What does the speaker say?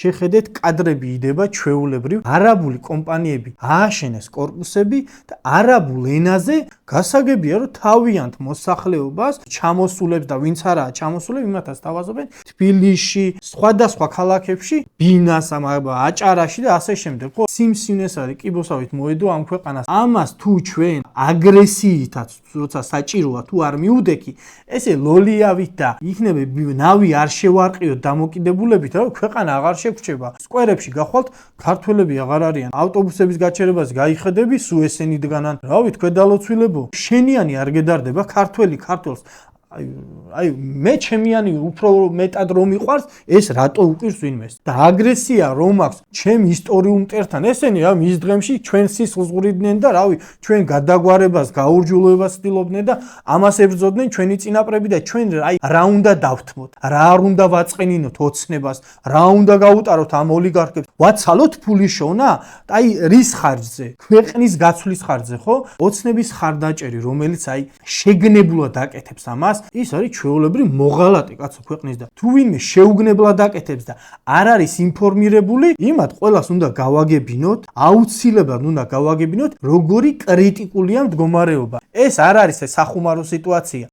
შეხედეთ კადრები იდება ჩვეულებრივ არაბული კომპანიები ააშენეს კორპუსები და არაბულ ენაზე გასაგებია რომ თავიანთ მოსახლეობას ჩამოსულებს და ვინც არაა ჩამოსულები იმათაც თავაზობენ თბილისში სხვადასხვა ქალაქებში ბინას აჭარაში და ასე შემდეგ ხო სიმსივნეს არის კიბოსავით მოედო ამ ქვეყანას ამას თუ ჩვენ აგრესიითაც როცა საჭიროა თუ არ მიუდექი ესე ლოლიავით და იქნება ნავი არ შევარყიოთ დამოკიდებულებით რომ ქვეყანა აღარ შეგვრჩება სკვერებში გახვალთ ქართველები აღარ არიან ავტობუსების გაჩერებას გაიხედები სულ ესენი დგანან რავით ქვედალოცვილებო შენიანი არ გედარდება ქართველს აი მე ჩემიანი უფრო მეტად რომ მიყვარს ეს რატო უყირს ვინმეს და აგრესია რომ აქვს ჩემ ისტორიულ მტერთან ესენი რა მის დღემში ჩვენ სისხლს ღვრიდნენ და რავი ჩვენ გადაგვარებას გაურჯულებას ცდილობდნენ და ამას ებრძოდნენ ჩვენი წინაპრები და ჩვენ აი რა უნდა დავთმოთ რა არ უნდა ვაწყენინოთ ოცნებას რა უნდა გაუტაროთ ამ ოლიგარქებს ვაცალოთ ფულის შოვნა აი რის ხარჯზე ქვეყნის გაცვლის ხარჯზე ხო ოცნების ხარდაჭერი რომელიც აი შეგნებულად აკეთებს ამას ის არის ჩვეულებრივ მოღალატე კაცო ქვეყნის და თუ ვინმე შეუგნებლად აკეთებს და არ არის ინფორმირებული იმათ ყველას უნდა გავაგებინოთ აუცილებლად უნდა გავაგებინოთ როგორი კრიტიკულია მდგომარეობა ეს არ არის სახუმარო სიტუაცია